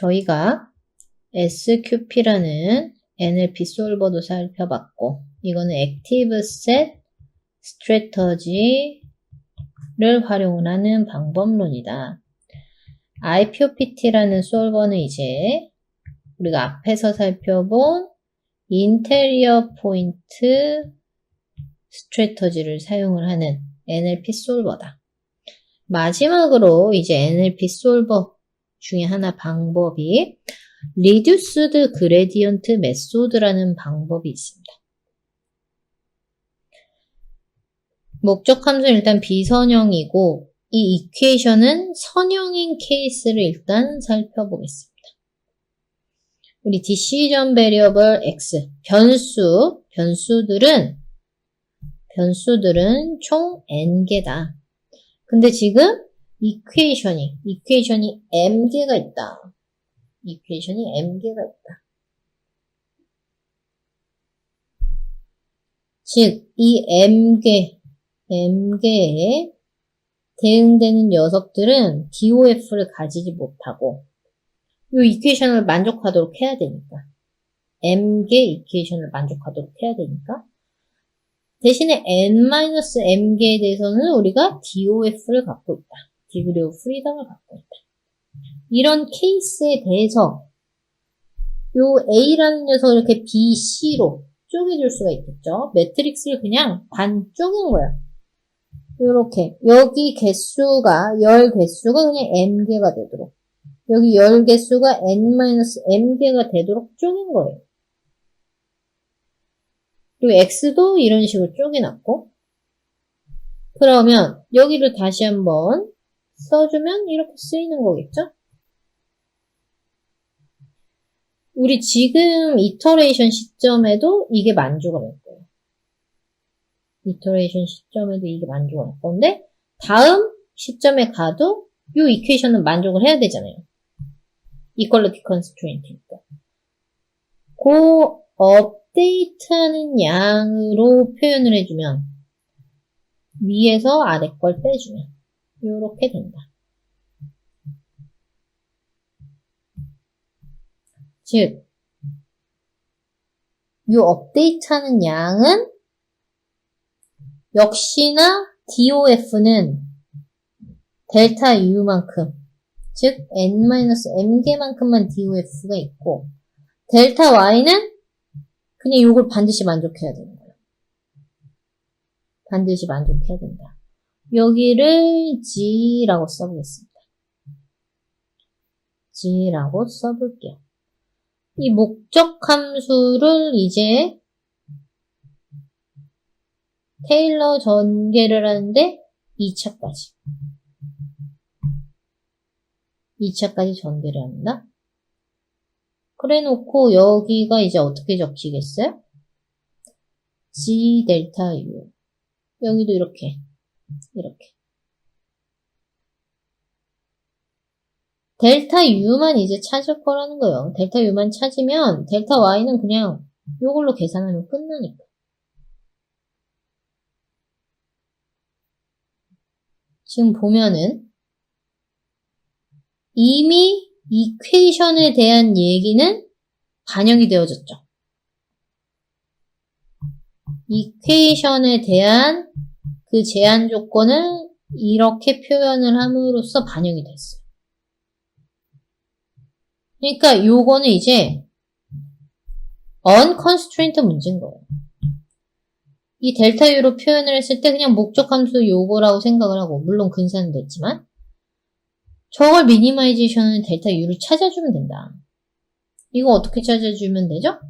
저희가 SQP라는 NLP 솔버도 살펴봤고, 이거는 액티브 셋 스트래터지를 활용을 하는 방법론이다. IPOPT라는 솔버는 이제 우리가 앞에서 살펴본 인테리어 포인트 스트래터지를 사용을 하는 NLP 솔버다. 마지막으로 이제 NLP 솔버 중에 하나 방법이 Reduced Gradient Method라는 방법이 있습니다. 목적 함수는 일단 비선형이고 이 이퀘이션은 선형인 케이스를 일단 살펴보겠습니다. 우리 Decision Variable X, 변수들은 총 n개다. 근데 지금 이퀘이션이 m개가 있다. 즉, 이 m개에 대응되는 녀석들은 DOF를 가지지 못하고 이 이퀘이션을 만족하도록 해야 되니까 m개 이퀘이션을 만족하도록 해야 되니까 대신에 n-m개에 대해서는 우리가 DOF를 갖고 있다. 디그리 오브 프리덤을 갖고 있다. 이런 케이스에 대해서 요 A라는 녀석을 이렇게 B, C로 쪼개줄 수가 있겠죠. 매트릭스를 그냥 반 쪼갠 거예요. 요렇게 여기 개수가 열 개수가 그냥 m개가 되도록 여기 열 개수가 n-m개가 되도록 쪼갠 거예요. 그리고 x도 이런 식으로 쪼개놨고 그러면 여기를 다시 한번 써주면 이렇게 쓰이는 거겠죠? 우리 지금 이터레이션 시점에도 이게 만족을 할 거예요. 이터레이션 시점에도 이게 만족을 할 건데 다음 시점에 가도 이 이퀘이션은 만족을 해야 되잖아요. 이퀄리티 컨스트레인트니까. 그 업데이트하는 양으로 표현을 해주면 위에서 아래 걸 빼주면 이렇게 된다. 즉, 이 업데이트하는 양은 역시나 DOF는 델타 U만큼, 즉 n-m개만큼만 DOF가 있고 델타 Y는 그냥 이걸 반드시 만족해야 되는 거예요. 반드시 만족해야 된다. 여기를 G라고 써보겠습니다. G라고 써볼게요. 이 목적 함수를 이제 테일러 전개를 하는데 2차까지 전개를 합니다. 그래 놓고 여기가 이제 어떻게 적히겠어요? G 델타 U 여기도 이렇게 델타 U만 이제 찾을 거라는 거예요. 델타 U만 찾으면 델타 Y는 그냥 이걸로 계산하면 끝나니까. 지금 보면은 이미 이퀘이션에 대한 얘기는 반영이 되어졌죠. 이퀘이션에 대한 그 제한 조건을 이렇게 표현을 함으로써 반영이 됐어요. 그러니까 요거는 이제 unconstrained 문제인 거예요. 이 델타 U로 표현을 했을 때 그냥 목적 함수 요거라고 생각을 하고 물론 근사는 됐지만 저걸 미니마이제이션은 델타 U를 찾아주면 된다. 이거 어떻게 찾아주면 되죠?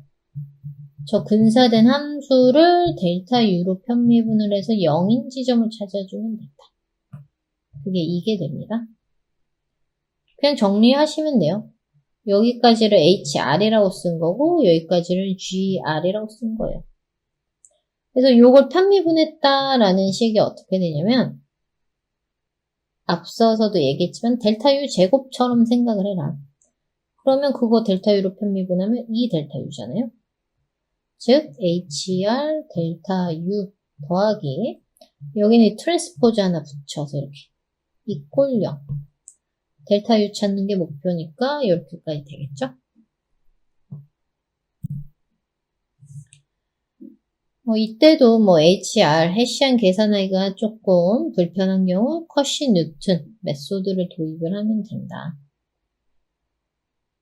저 근사된 함수를 델타 U로 편미분을 해서 0인 지점을 찾아주면 된다. 그게 이게 됩니다. 그냥 정리하시면 돼요. 여기까지를 HR이라고 쓴 거고 여기까지를 GR이라고 쓴 거예요. 그래서 요걸 편미분했다라는 식이 어떻게 되냐면 앞서서도 얘기했지만 델타 U 제곱처럼 생각을 해라. 그러면 그거 델타 U로 편미분하면 이 델타 U잖아요. 즉 HR 델타 U 더하기 여기는 트랜스포즈 하나 붙여서 이렇게 이꼴 0 델타 U 찾는 게 목표니까 이렇게까지 되겠죠? 이때도 HR, 해시안 계산하기가 조금 불편한 경우 커시 뉴튼 메소드를 도입을 하면 된다.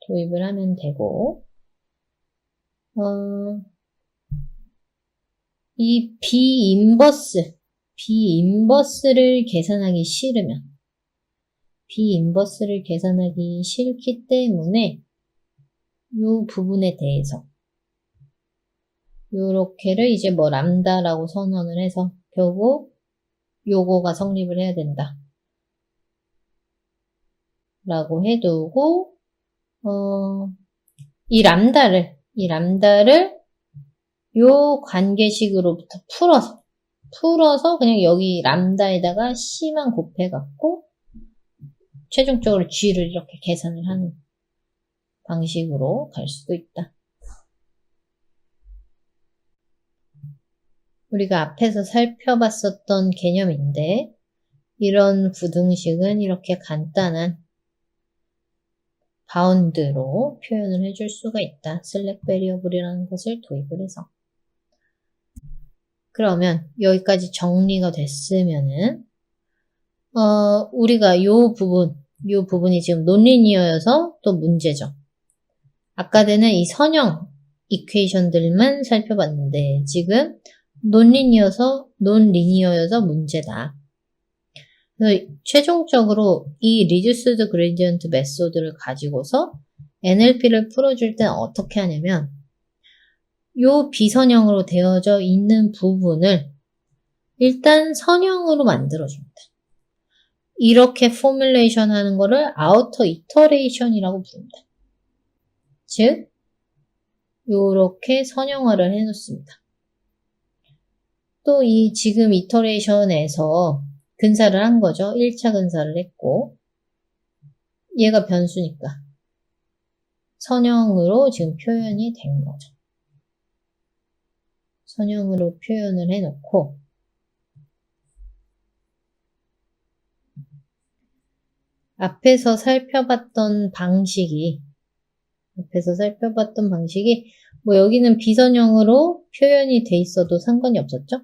도입을 하면 되고, 이 비인버스를 계산하기 싫기 때문에 이 부분에 대해서 요렇게를 이제 뭐 람다라고 선언을 해서 결국 요거가 성립을 해야 된다. 라고 해두고 이 람다를 요 관계식으로부터 풀어서 그냥 여기 람다에다가 C만 곱해갖고 최종적으로 G를 이렇게 계산을 하는 방식으로 갈 수도 있다. 우리가 앞에서 살펴봤었던 개념인데 이런 부등식은 이렇게 간단한 바운드로 표현을 해줄 수가 있다. 슬랙 베리어블이라는 것을 도입을 해서. 그러면 여기까지 정리가 됐으면은 우리가 요 부분이 지금 논리니어여서 또 문제죠. 아까는 이 선형 이퀘이션들만 살펴봤는데 지금 논리니어여서 문제다. 그래서 최종적으로 이 리듀스드 그레디언트 메소드를 가지고서 NLP를 풀어줄 땐 어떻게 하냐면 요 비선형으로 되어져 있는 부분을 일단 선형으로 만들어줍니다. 이렇게 포뮬레이션 하는 거를 아우터 이터레이션이라고 부릅니다. 즉 요렇게 선형화를 해놓습니다. 또 이 지금 이터레이션에서 근사를 한 거죠. 1차 근사를 했고 얘가 변수니까 선형으로 지금 표현이 된 거죠. 선형으로 표현을 해놓고 앞에서 살펴봤던 방식이 뭐 여기는 비선형으로 표현이 돼 있어도 상관이 없었죠?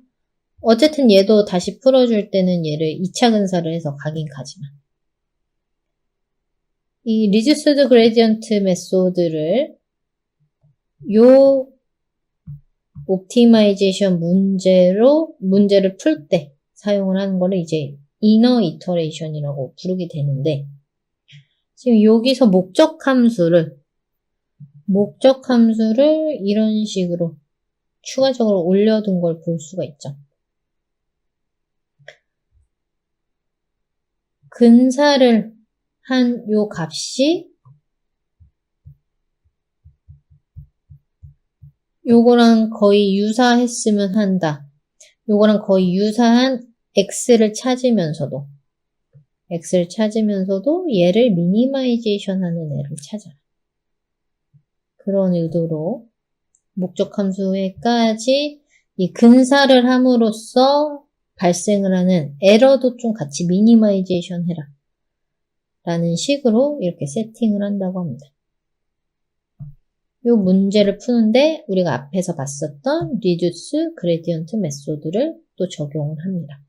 어쨌든 얘도 다시 풀어줄 때는 얘를 2차 근사를 해서 가긴 가지만 이 리듀스드 그레디언트 메소드를 요 옵티마이제이션 문제를 풀 때 사용을 하는 거를 이제 이너 이터레이션이라고 부르게 되는데 지금 여기서 목적 함수를 이런 식으로 추가적으로 올려둔 걸 볼 수가 있죠. 근사를 한 요 값이 요거랑 거의 유사했으면 한다. 요거랑 거의 유사한 x를 찾으면서도 얘를 미니마이제이션 하는 애를 찾아라. 그런 의도로 목적 함수에까지 이 근사를 함으로써 발생을 하는 에러도 좀 같이 미니마이제이션 해라. 라는 식으로 이렇게 세팅을 한다고 합니다. 이 문제를 푸는데 우리가 앞에서 봤었던 리듀스 그레디언트 메소드를 또 적용을 합니다.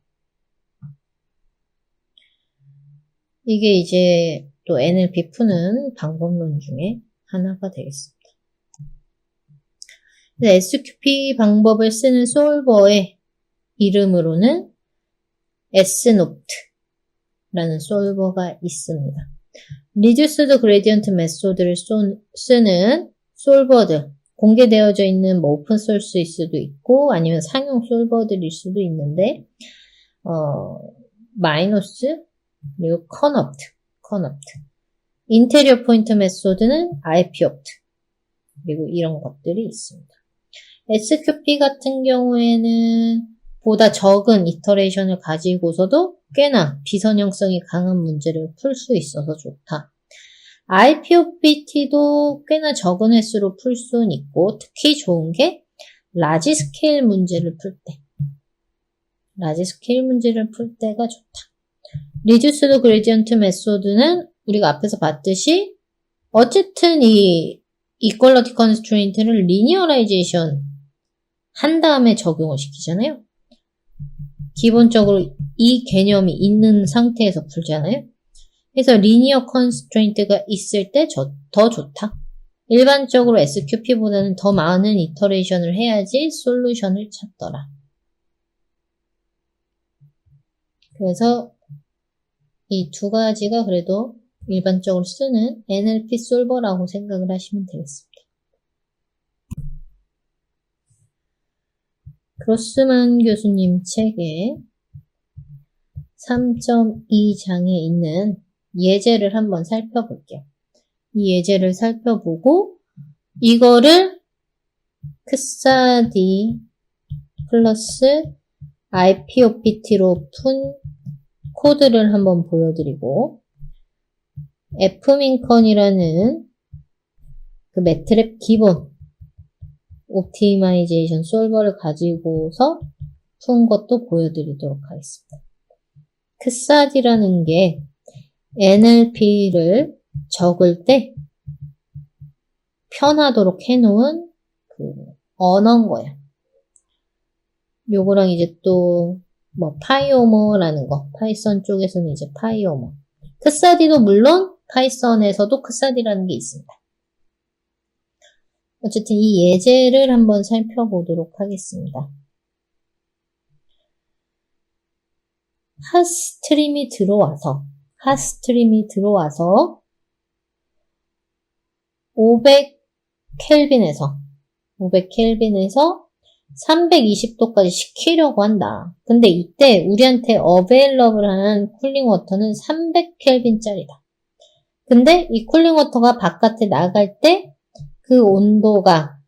이게 이제 또 NLP 푸는 방법론 중에 하나가 되겠습니다. SQP 방법을 쓰는 솔버의 이름으로는 SNOPT라는 솔버가 있습니다. 리듀스드 그레디언트 메소드를 쓰는 솔버들, 공개되어져 있는 뭐 오픈소스일 수도 있고 아니면 상용 솔버들일 수도 있는데 마이너스 그리고 커너프트 인테리어 포인트 메소드는 IPOPT 그리고 이런 것들이 있습니다. SQP 같은 경우에는 보다 적은 이터레이션을 가지고서도 꽤나 비선형성이 강한 문제를 풀 수 있어서 좋다. IPOPT도 꽤나 적은 횟수로 풀 수는 있고 특히 좋은 게 라지 스케일 문제를 풀 때가 좋다. 리듀스드 그레디언트 메소드는 우리가 앞에서 봤듯이 어쨌든 이 equality constraint를 linearization 한 다음에 적용을 시키잖아요. 기본적으로 이 개념이 있는 상태에서 풀잖아요. 그래서 linear constraint가 있을 때 더 좋다. 일반적으로 SQP보다는 더 많은 이터레이션을 해야지 솔루션을 찾더라. 그래서 이 두 가지가 그래도 일반적으로 쓰는 NLP 솔버라고 생각을 하시면 되겠습니다. 그로스만 교수님 책에 3.2장에 있는 예제를 한번 살펴볼게요. 이 예제를 살펴보고 이거를 크사디 플러스 IPOPT로 푼 코드를 한번 보여드리고 F민컨이라는 그 매트랩 기본 옵티마이제이션 솔버를 가지고서 푼 것도 보여드리도록 하겠습니다. 크사디라는 게 NLP를 적을 때 편하도록 해놓은 그 언어인 거야. 요거랑 이제 또 뭐 파이오머라는 거, 파이썬 쪽에서는 이제 파이오머. 크사디도 물론 파이썬에서도 크사디라는 게 있습니다. 어쨌든 이 예제를 한번 살펴보도록 하겠습니다. 핫스트림이 들어와서 500켈빈에서 320도까지 식히려고 한다. 근데 이때 우리한테 어베일러블한 쿨링워터는 300켈빈짜리다. 근데 이 쿨링워터가 바깥에 나갈 때 그 온도가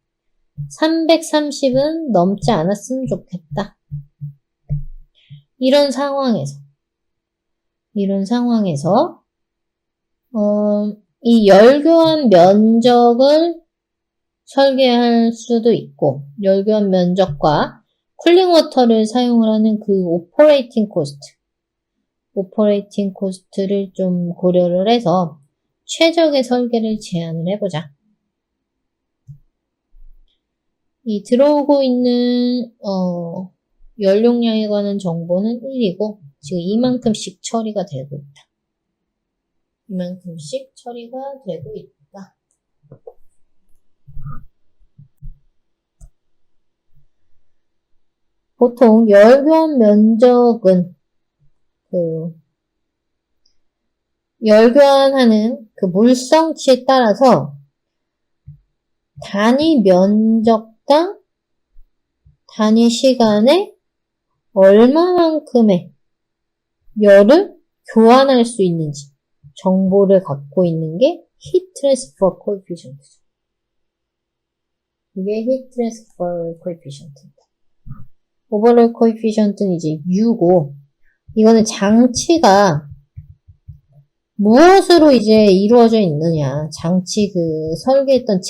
330은 넘지 않았으면 좋겠다. 이런 상황에서 이 열교환 면적을 설계할 수도 있고 열교환 면적과 쿨링워터를 사용을 하는 그 오퍼레이팅 코스트를 좀 고려를 해서 최적의 설계를 제안을 해보자. 이 들어오고 있는 연료량에 관한 정보는 1이고 지금 이만큼씩 처리가 되고 있다. 보통 열교환 면적은 열교환하는 그 물성치에 따라서 단위 면적당 단위 시간에 얼마만큼의 열을 교환할 수 있는지 정보를 갖고 있는 게 Heat Transfer Coefficient죠. 이게 Heat Transfer Coefficient입니다. Overall Coefficient는 이제 U고 이거는 장치가 무엇으로 이제 이루어져 있느냐, 장치 그 설계했던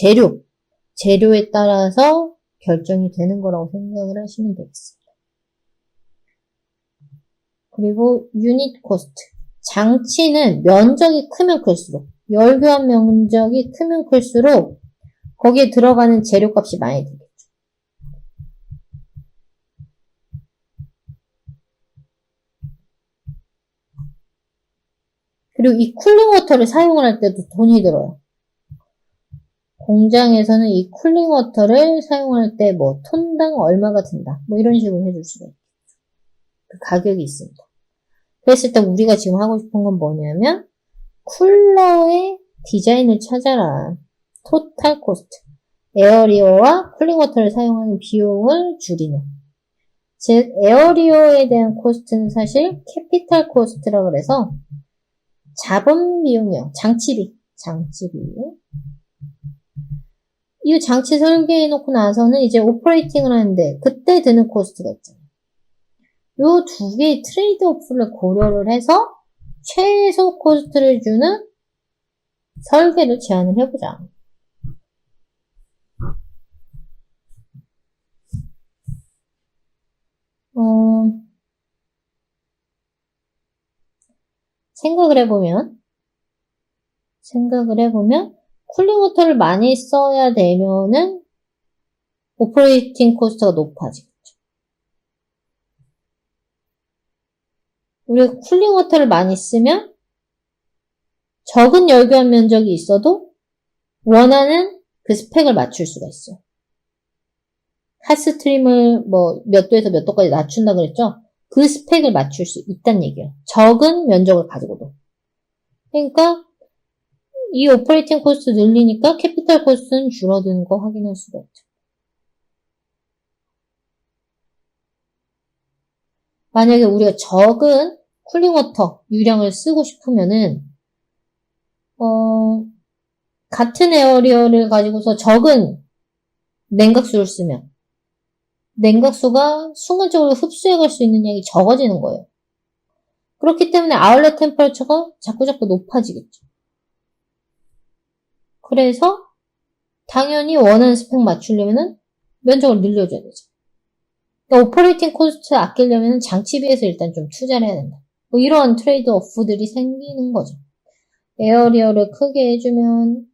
재료에 따라서 결정이 되는 거라고 생각을 하시면 되겠습니다. 그리고 유닛 코스트. 장치는 면적이 크면 클수록, 열교환 면적이 크면 클수록 거기에 들어가는 재료값이 많이 들겠죠. 그리고 이 쿨링워터를 사용을 할 때도 돈이 들어요. 공장에서는 이 쿨링워터를 사용할 때 뭐 톤당 얼마가 든다. 뭐 이런 식으로 해줄 수가 있죠. 그 가격이 있습니다. 그랬을 때 우리가 지금 하고 싶은 건 뭐냐면 쿨러의 디자인을 찾아라. 토탈 코스트. 에어리어와 쿨링워터를 사용하는 비용을 줄이는. 즉 에어리어에 대한 코스트는 사실 캐피탈 코스트라 그래서 자본 비용이요. 장치비. 이 장치 설계해 놓고 나서는 이제 오퍼레이팅을 하는데 그때 드는 코스트가 있잖아요. 요 두 개의 트레이드 오프를 고려를 해서 최소 코스트를 주는 설계를 제안을 해보자. 생각을 해보면 생각을 해보면 쿨링워터를 많이 써야 되면은 오퍼레이팅 코스트가 높아지겠죠. 우리가 쿨링워터를 많이 쓰면 적은 열교환 면적이 있어도 원하는 그 스펙을 맞출 수가 있어요. 핫스트림을 뭐 몇 도에서 몇 도까지 낮춘다 그랬죠? 그 스펙을 맞출 수 있다는 얘기예요. 적은 면적을 가지고도. 그러니까 이 오퍼레이팅 코스트 늘리니까 캐피탈 코스트는 줄어드는 거 확인할 수가 있죠. 만약에 우리가 적은 쿨링워터 유량을 쓰고 싶으면은 같은 에어리어를 가지고서 적은 냉각수를 쓰면 냉각수가 순간적으로 흡수해갈 수 있는 양이 적어지는 거예요. 그렇기 때문에 아울렛 템퍼러처가 자꾸자꾸 높아지겠죠. 그래서 당연히 원하는 스펙 맞추려면은 면적을 늘려줘야 되죠. 그러니까 오퍼레이팅 코스트 아끼려면 장치비에서 일단 좀 투자를 해야 된다. 뭐 이런 트레이드 오프들이 생기는 거죠. 에어리어를 크게 해주면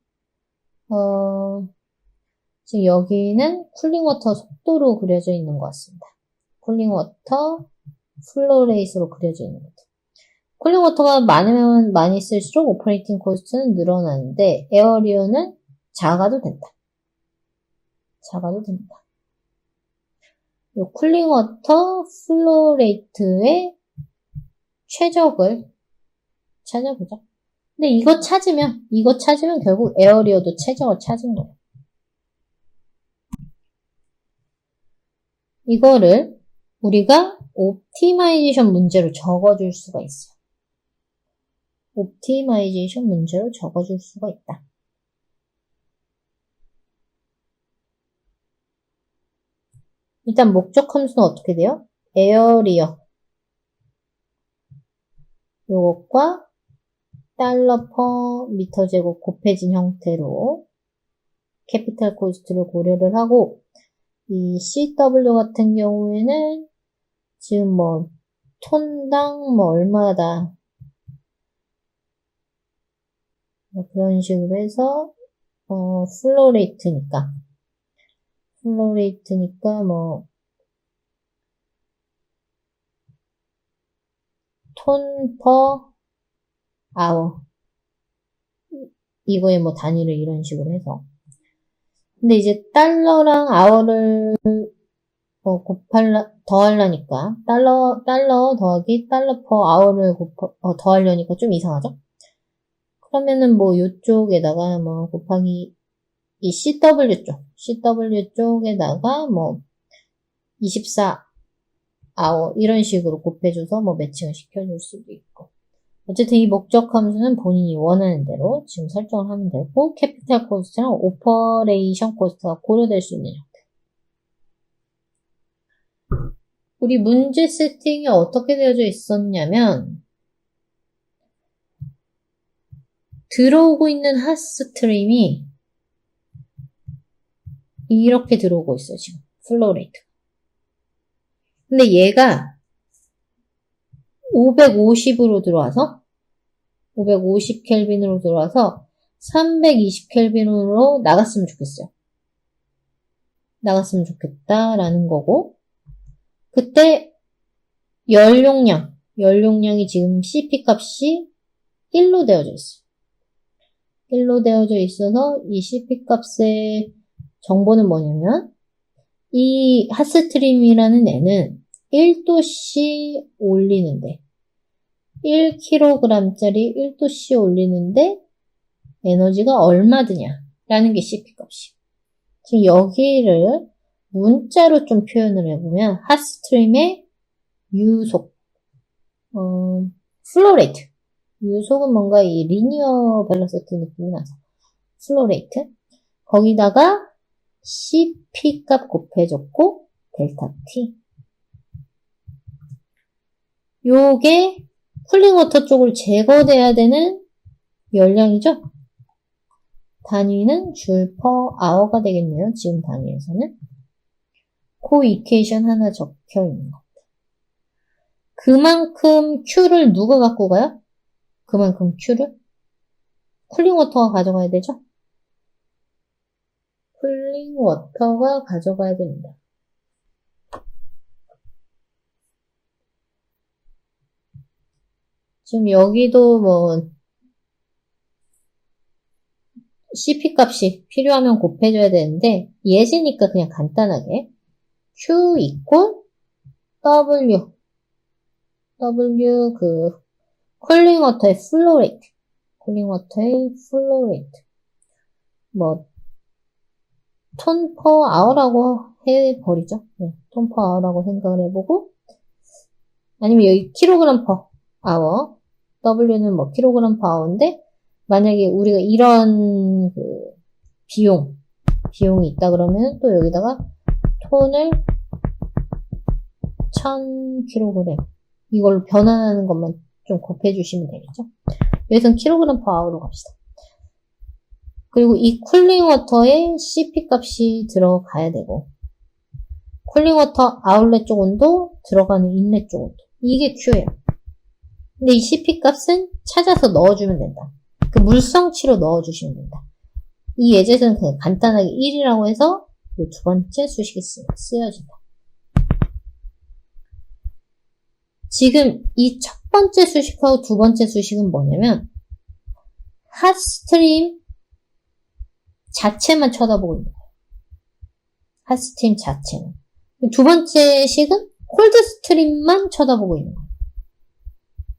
지금 여기는 쿨링워터 속도로 그려져 있는 것 같습니다. 쿨링워터 플로레이스로 그려져 있는 것 같아요. 쿨링워터가 많으면 많이 쓸수록 오퍼레이팅 코스트는 늘어나는데 에어리어는 작아도 된다. 작아도 된다. 이 쿨링워터 플로레이트의 최적을 찾아보자. 근데 이거 찾으면 결국 에어리어도 최적을 찾은 거예요. 이거를 우리가 옵티마이제이션 문제로 적어줄 수가 있어요. 옵티마이제이션 문제로 적어줄 수가 있다. 일단 목적 함수는 어떻게 돼요? 에어리어 요것과 달러 퍼 미터 제곱 곱해진 형태로 캐피탈 코스트를 고려를 하고 이 CW 같은 경우에는 지금 뭐 톤당 뭐 얼마다 뭐 그런 식으로 해서 플로레이트니까 뭐 톤 퍼 아워 이거의 뭐 단위를 이런 식으로 해서 근데 이제 달러랑 아워를 더하려니까 달러 더하기 달러 퍼 아워를 더하려니까 좀 이상하죠? 그러면은 뭐 요쪽에다가 뭐 곱하기 이 CW 쪽에다가 뭐 24 아워 이런 식으로 곱해줘서 뭐 매칭을 시켜줄 수도 있고 어쨌든 이 목적 함수는 본인이 원하는 대로 지금 설정을 하면 되고 캐피탈 코스트랑 오퍼레이션 코스트가 고려될 수 있는 형태. 우리 문제 세팅이 어떻게 되어져 있었냐면 들어오고 있는 핫스트림이 이렇게 들어오고 있어요. 지금 플로레이트. 근데 얘가 550으로 들어와서 550 켈빈으로 들어와서 320 켈빈으로 나갔으면 좋겠어요. 나갔으면 좋겠다라는 거고 그때 열용량이 지금 CP 값이 1로 되어져 있어요. 1로 되어져 있어서 이 CP 값의 정보는 뭐냐면 이 핫스트림이라는 애는 1도씨 올리는데 1kg짜리 1도씨 올리는데 에너지가 얼마 드냐라는 게 CP 값이. 지금 여기를 문자로 좀 표현을 해보면 핫스트림의 유속, 플로레이트. 유속은 뭔가 이 리니어 벨로시티 느낌이 나서 플로레이트. 거기다가 CP 값 곱해줬고 델타 T. 요게 쿨링워터 쪽을 제거돼야 되는 열량이죠. 단위는 줄 퍼 아워가 되겠네요. 지금 단위에서는. 그 이퀘이션 하나 적혀 있는 겁니다. 그만큼 Q를 누가 갖고 가요? 그만큼 Q를? 쿨링 워터가 가져가야 되죠? 쿨링 워터가 가져가야 됩니다. 지금 여기도 뭐 CP 값이 필요하면 곱해줘야 되는데 예제니까 그냥 간단하게 Q equal W 그 쿨링 워터의 플로우 레이트 뭐 톤 퍼 아워라고 해버리죠. 네, 톤 퍼 아워라고 생각을 해보고 아니면 여기 킬로그램 퍼 아워 W는 뭐 킬로그램 퍼 아워인데 만약에 우리가 이런 그 비용이 있다 그러면 또 여기다가 톤을 1000kg 이걸로 변환하는 것만 좀 곱해주시면 되겠죠. 여기서는 킬로그램 퍼 아워로 갑시다. 그리고 이 쿨링 워터에 CP 값이 들어가야 되고 쿨링 워터 아울렛 쪽 온도 들어가는 인렛 쪽 온도 이게 Q예요. 근데 이 CP 값은 찾아서 넣어주면 된다. 그 물성치로 넣어주시면 된다. 이 예제에서는 그냥 간단하게 1이라고 해서 이 두 번째 수식이 쓰여진다. 지금 이 첫 번째 수식하고 두 번째 수식은 뭐냐면 핫스트림 자체만 쳐다보고 있는 거예요. 핫스트림 자체만. 두 번째 식은 콜드스트림만 쳐다보고 있는 거예요.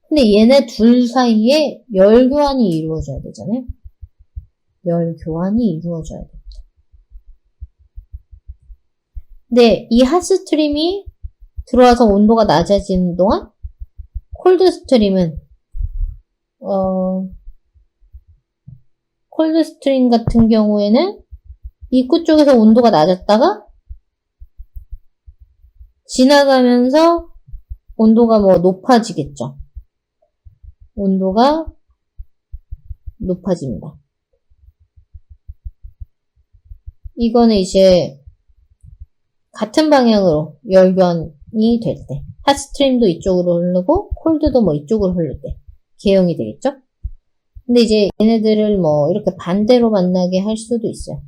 근데 얘네 둘 사이에 열 교환이 이루어져야 되잖아요. 열 교환이 이루어져야 됩니다. 근데 이 핫스트림이 들어와서 온도가 낮아지는 동안 콜드스트림은 콜드스트림 같은 경우에는 입구 쪽에서 온도가 낮았다가 지나가면서 온도가 뭐 높아지겠죠. 온도가 높아집니다. 이거는 이제 같은 방향으로 열변이 될 때 핫스트림도 이쪽으로 흐르고 콜드도 뭐 이쪽으로 흐를 때 개용이 되겠죠. 근데 이제 얘네들을 뭐 이렇게 반대로 만나게 할 수도 있어요.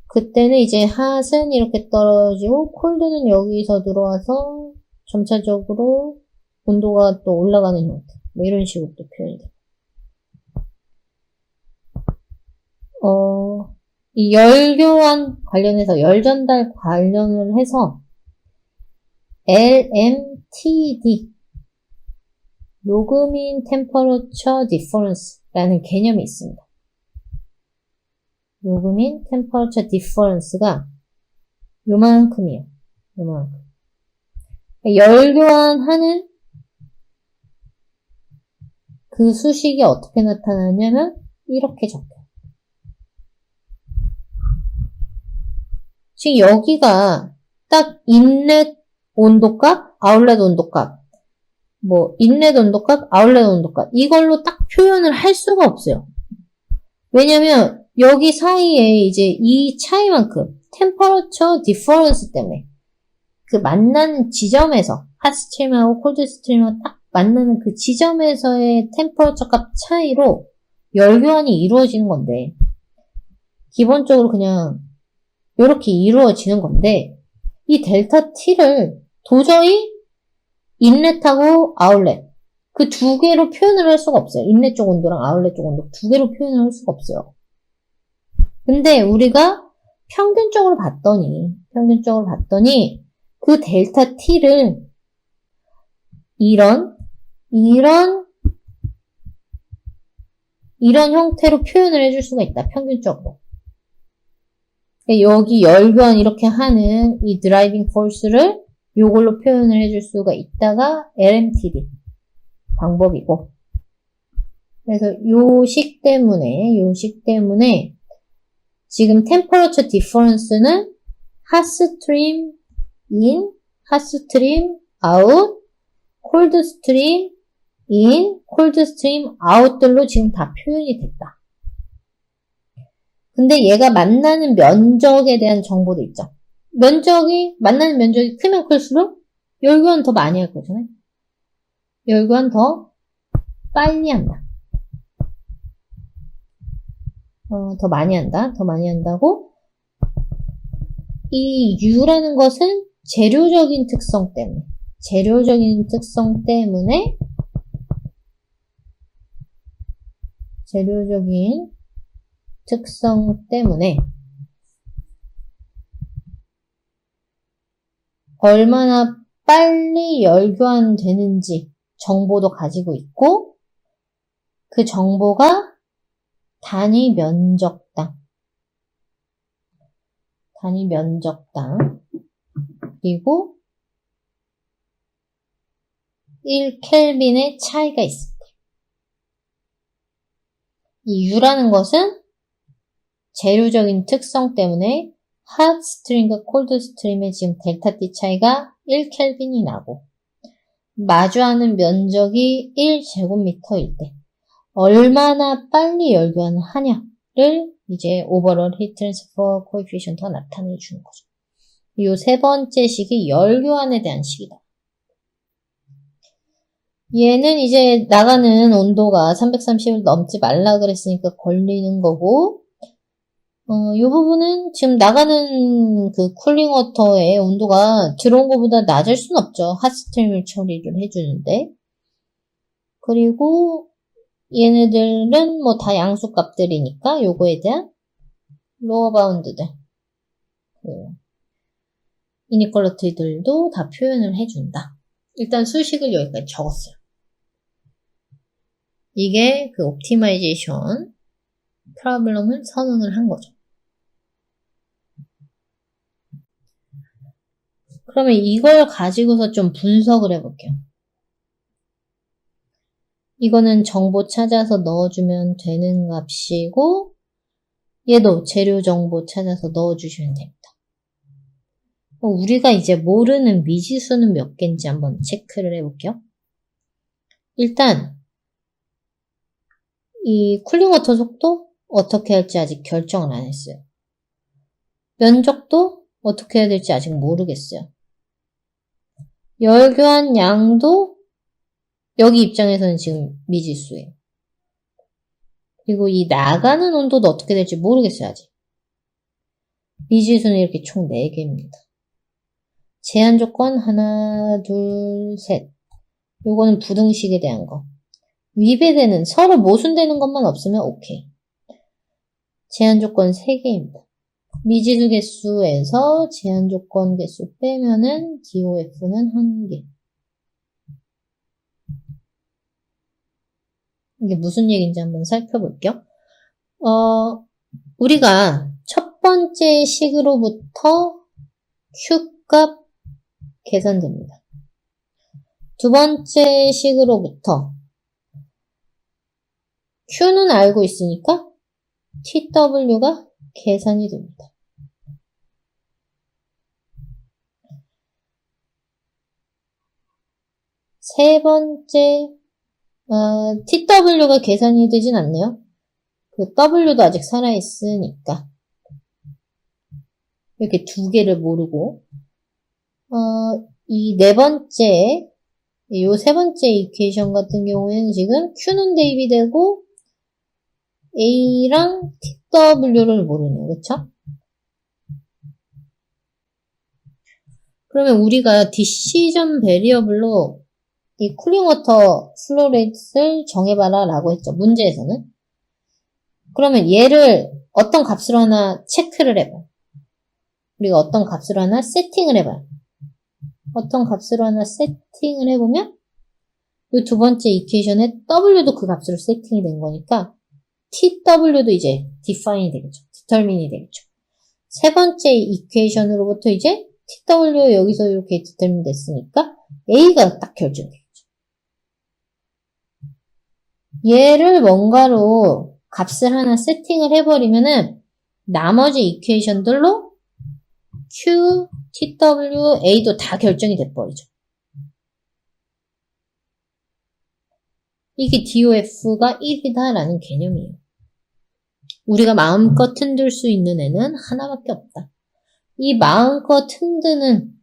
그때는 이제 핫은 이렇게 떨어지고 콜드는 여기서 들어와서 점차적으로 온도가 또 올라가는 형태. 뭐 이런 식으로 또 표현이 돼요. 이 열교환 관련해서 열전달 관련을 해서 LMTD 로그민 템퍼러처 디퍼런스라는 개념이 있습니다. 로그민 템퍼러처 디퍼런스가 요만큼이에요. 요만큼. 열교환하는 그 수식이 어떻게 나타나냐면 이렇게 적혀요. 지금 여기가 딱 인렛 온도값, 아울렛 온도값, 뭐 인렛 온도값, 아울렛 온도값 이걸로 딱 표현을 할 수가 없어요. 왜냐면 여기 사이에 이제 이 차이만큼 템퍼러처 디퍼런스 때문에 그 만나는 지점에서 핫스트림하고 콜드스트림하고 딱 만나는 그 지점에서의 템퍼러처 값 차이로 열교환이 이루어지는 건데 기본적으로 그냥 이렇게 이루어지는 건데 이 델타 T를 도저히 인렛하고 아울렛 그 두 개로 표현을 할 수가 없어요. 인렛 쪽 온도랑 아울렛 쪽 온도 두 개로 표현을 할 수가 없어요. 근데 우리가 평균적으로 봤더니 그 델타 T를 이런 형태로 표현을 해줄 수가 있다. 평균적으로. 여기 열변 이렇게 하는 이 드라이빙 포스를 요걸로 표현을 해줄 수가 있다가 LMTD 방법이고 그래서 요 식 때문에 지금 템퍼러처 디퍼런스는 핫스트림 인, 핫스트림 아웃, 콜드스트림 인, 콜드스트림 아웃들로 지금 다 표현이 됐다. 근데 얘가 만나는 면적에 대한 정보도 있죠. 만나는 면적이 크면 클수록 열교환 더 많이 할 거잖아요. 열교환 더 빨리 한다. 더 많이 한다. 더 많이 한다고. 이 U라는 것은 재료적인 특성 때문에 재료적인 특성 때문에 얼마나 빨리 열교환되는지 정보도 가지고 있고 그 정보가 단위 면적당 그리고 1켈빈의 차이가 있을 때 이 U라는 것은 재료적인 특성 때문에 핫 스트림과 콜드 스트림의 지금 델타 T 차이가 1켈빈이 나고 마주하는 면적이 1제곱미터일 때 얼마나 빨리 열교환을 하냐를 이제 오버롤 히트 트랜스퍼 코에피션트가 나타내 주는 거죠. 이 세 번째 식이 열교환에 대한 식이다. 얘는 이제 나가는 온도가 330을 넘지 말라 그랬으니까 걸리는 거고 이 부분은 지금 나가는 그 쿨링 워터의 온도가 들어온 것보다 낮을 순 없죠. 핫스트림을 처리를 해주는데. 그리고 얘네들은 뭐 다 양수값들이니까 요거에 대한 로어 바운드들, 이니퀄리티들도 다 표현을 해준다. 일단 수식을 여기까지 적었어요. 이게 그 옵티마이제이션 프로블럼을 선언을 한 거죠. 그러면 이걸 가지고서 좀 분석을 해볼게요. 이거는 정보 찾아서 넣어주면 되는 값이고 얘도 재료 정보 찾아서 넣어주시면 됩니다. 우리가 이제 모르는 미지수는 몇 개인지 한번 체크를 해볼게요. 일단 이 쿨링워터 속도 어떻게 할지 아직 결정을 안 했어요. 면적도 어떻게 해야 될지 아직 모르겠어요. 열교환 양도 여기 입장에서는 지금 미지수예요. 그리고 이 나가는 온도도 어떻게 될지 모르겠어요, 아직. 미지수는 이렇게 총 4개입니다. 제한 조건 하나, 둘, 셋. 요거는 부등식에 대한 거. 위배되는, 서로 모순되는 것만 없으면 오케이. 제한 조건 3개입니다. 미지수 개수에서 제한 조건 개수 빼면은 DOF는 1개. 이게 무슨 얘기인지 한번 살펴볼게요. 우리가 첫 번째 식으로부터 Q값 계산됩니다. 두 번째 식으로부터 Q는 알고 있으니까 TW가 계산이 됩니다. 세 번째 TW가 계산이 되진 않네요. 그 W도 아직 살아있으니까 이렇게 두 개를 모르고 이 네 번째 요 세 번째 이퀘이션 같은 경우에는 지금 Q는 대입이 되고 A랑 TW를 모르네요. 그쵸? 그러면 우리가 디시전 베리어블로 이 쿨링워터 플로레이트를 정해봐라 라고 했죠. 문제에서는. 그러면 얘를 어떤 값으로 하나 체크를 해봐요. 우리가 어떤 값으로 하나 세팅을 해봐요. 어떤 값으로 하나 세팅을 해보면 이 두 번째 이퀘이션에 W도 그 값으로 세팅이 된 거니까 TW도 이제 define이 되겠죠. determine이 되겠죠. 세 번째 이퀘이션으로부터 이제 TW 여기서 이렇게 determine 됐으니까 A가 딱 결정되겠죠. 얘를 뭔가로 값을 하나 세팅을 해버리면은 나머지 이퀘이션들로 Q, TW, A도 다 결정이 돼버리죠. 이게 DOF가 1이다라는 개념이에요. 우리가 마음껏 흔들 수 있는 애는 하나밖에 없다. 이 마음껏 흔드는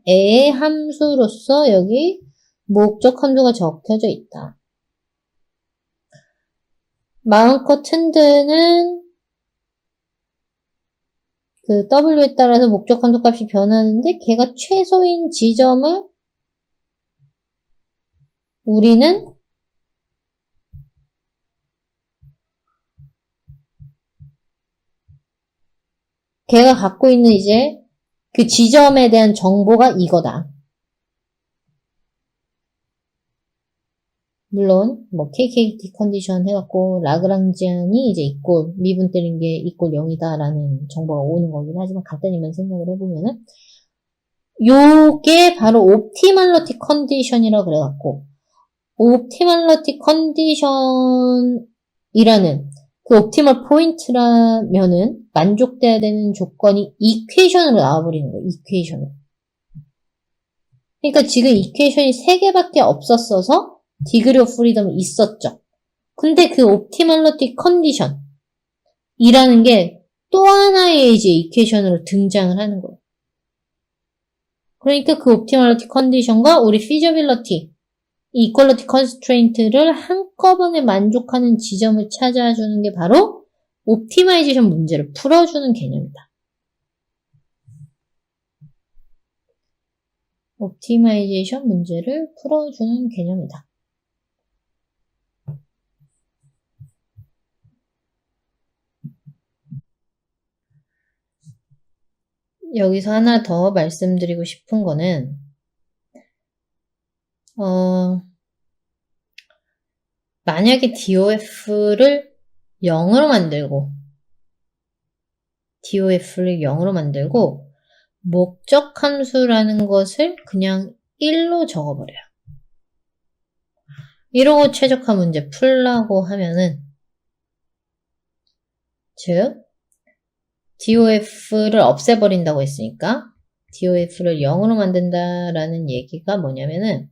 애의 함수로서 여기 목적 함수가 적혀져 있다. 마음껏 흔드는 그 W에 따라서 목적 함수값이 변하는데 걔가 최소인 지점을 우리는 걔가 갖고 있는 이제 그 지점에 대한 정보가 이거다. 물론 뭐 KKT 컨디션 해갖고 라그랑지안이 이제 이꼴 미분 때린 게 이꼴 0이다라는 정보가 오는 거긴 하지만 간단히만 생각을 해보면은 요게 바로 옵티멀러티 컨디션이라고 그래갖고 옵티멀러티 컨디션이라는 그 옵티멀 포인트라면은 만족돼야 되는 조건이 이퀘이션으로 나와버리는 거예요. 이퀘이션으로. 그러니까 지금 이퀘이션이 3개밖에 없었어서 디그리 오브 프리덤이 있었죠. 근데 그 옵티멀러티 컨디션 이라는 게 또 하나의 이제 이퀘이션으로 등장을 하는 거예요. 그러니까 그 옵티멀러티 컨디션과 우리 피저빌러티 이퀄리티 컨스트레인트를 한꺼번에 만족하는 지점을 찾아주는 게 바로 옵티마이제이션 문제를 풀어주는 개념이다. 옵티마이제이션 문제를 풀어주는 개념이다. 여기서 하나 더 말씀드리고 싶은 거는 만약에 DOF를 0으로 만들고 목적 함수라는 것을 그냥 1로 적어버려요. 이러고 최적화 문제 풀라고 하면은 즉 DOF를 없애버린다고 했으니까 DOF를 0으로 만든다라는 얘기가 뭐냐면은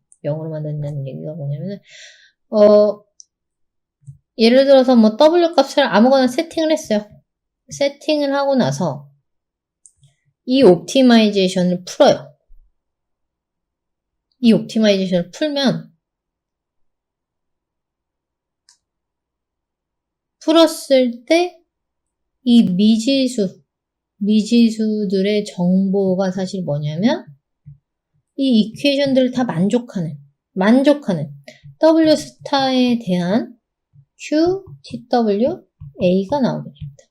예를 들어서 뭐 W 값을 아무거나 세팅을 했어요. 세팅을 하고 나서 이 옵티마이제이션을 풀어요. 이 옵티마이제이션을 풀면 풀었을 때 이 미지수들의 정보가 사실 뭐냐면 이 이퀘이션들을 다 만족하는 W 스타에 대한 Q, TW, A가 나오게 됩니다.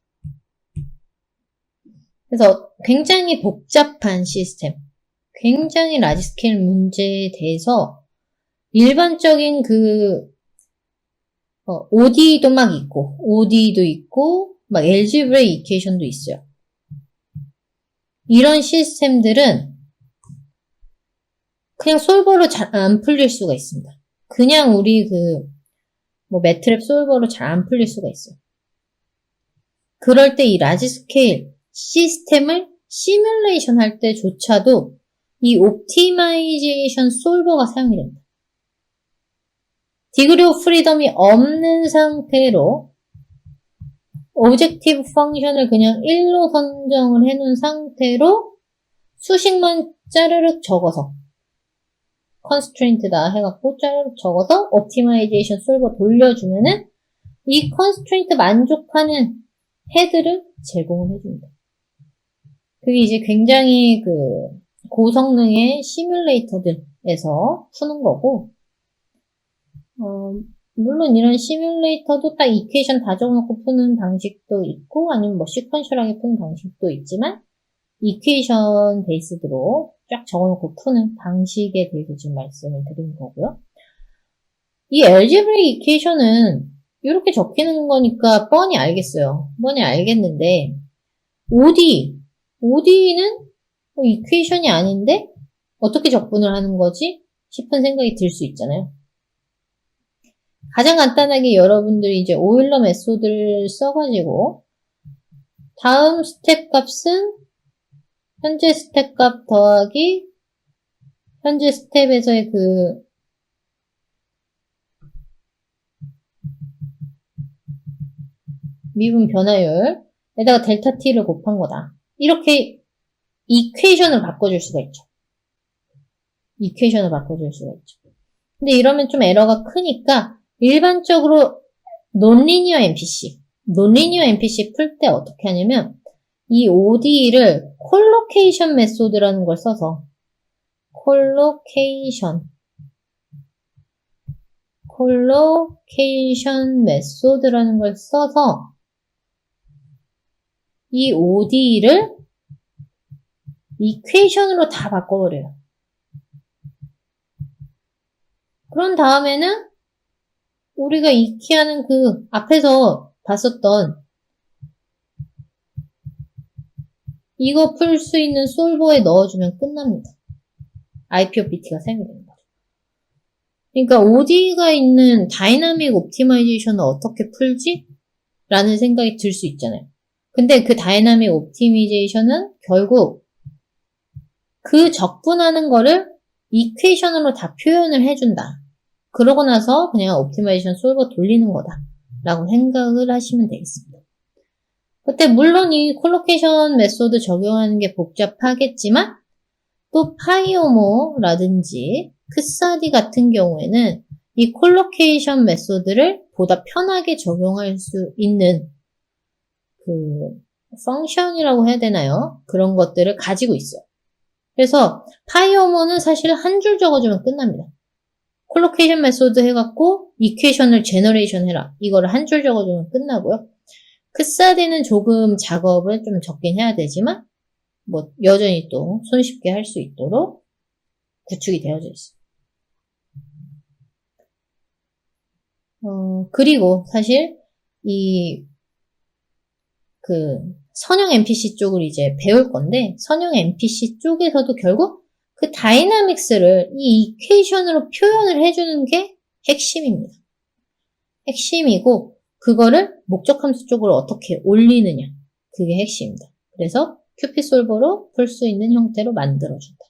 그래서 굉장히 복잡한 시스템, 굉장히 라지 스케일 문제에 대해서 일반적인 ODE도 막 있고, ODE도 있고, 막 엘지브레 이퀘이션도 있어요. 이런 시스템들은 그냥 솔버로 잘 안 풀릴 수가 있습니다. 그냥 우리 매트랩 솔버로 잘 안 풀릴 수가 있어요. 그럴 때 이 라지 스케일 시스템을 시뮬레이션 할 때조차도 이 옵티마이제이션 솔버가 사용이 됩니다. 디그리 오브 프리덤이 없는 상태로 오브젝티브 펑션을 그냥 1로 선정을 해놓은 상태로 수식만 짜르륵 적어서 컨스트레인트다 해갖고 짜르륵 적어서 옵티마이제이션 솔버 돌려주면은 이 컨스트레인트 만족하는 헤드를 제공을 해줍니다. 그게 이제 굉장히 고성능의 시뮬레이터들에서 푸는 거고, 물론 이런 시뮬레이터도 딱 이퀘이션 다 적어놓고 푸는 방식도 있고, 아니면 시퀀셜하게 푸는 방식도 있지만, 이퀘이션 베이스드로 쫙 적어놓고 푸는 방식에 대해서 지금 말씀을 드린 거고요. 이 엘제브레이크 이퀘이션은 이렇게 적히는 거니까 뻔히 알겠어요. 뻔히 알겠는데, ODE는 이퀘이션이 아닌데 어떻게 적분을 하는 거지? 싶은 생각이 들 수 있잖아요. 가장 간단하게 여러분들이 이제 오일러 메소드를 써가지고 다음 스텝 값은 현재 스텝 값 더하기 현재 스텝에서의 미분 변화율에다가 델타 t를 곱한 거다. 이렇게 이퀘이션을 바꿔줄 수가 있죠. 근데 이러면 좀 에러가 크니까 일반적으로 논리니어 NPC. 논리니어 NPC 풀 때 어떻게 하냐면 이 ODE를 콜로케이션 메소드라는 걸 써서 콜로케이션 메소드라는 걸 써서 이 ODE를 이퀘이션으로 다 바꿔버려요. 그런 다음에는 우리가 익히하는 그 앞에서 봤었던 이거 풀 수 있는 솔버에 넣어주면 끝납니다. IP of BT가 사용이 되는 거죠. 그러니까 ODE가 있는 다이나믹 옵티마이제이션을 어떻게 풀지? 라는 생각이 들 수 있잖아요. 근데 그 다이나믹 옵티마이제이션은 결국 그 적분하는 거를 이퀘이션으로 다 표현을 해준다. 그러고 나서 그냥 옵티마이제이션 솔버 돌리는 거다. 라고 생각을 하시면 되겠습니다. 그때 물론 이 콜로케이션 메소드 적용하는 게 복잡하겠지만 또 파이오모라든지 크사디 같은 경우에는 이 콜로케이션 메소드를 보다 편하게 적용할 수 있는 그 펑션이라고 해야 되나요? 그런 것들을 가지고 있어요. 그래서 파이오모는 사실 한 줄 적어주면 끝납니다. 콜로케이션 메소드 해갖고 이퀘이션을 제너레이션 해라. 이거를 한 줄 적어주면 끝나고요. 크사디는 조금 작업을 좀 적긴 해야 되지만 뭐 여전히 또 손쉽게 할 수 있도록 구축이 되어져 있어요. 그리고 사실 선형 NPC 쪽을 이제 배울 건데 선형 NPC 쪽에서도 결국 그 다이나믹스를 이 이퀘이션으로 표현을 해주는 게 핵심입니다. 핵심이고 그거를 목적 함수 쪽으로 어떻게 올리느냐 그게 핵심입니다. 그래서 큐피솔버로 풀 수 있는 형태로 만들어준다.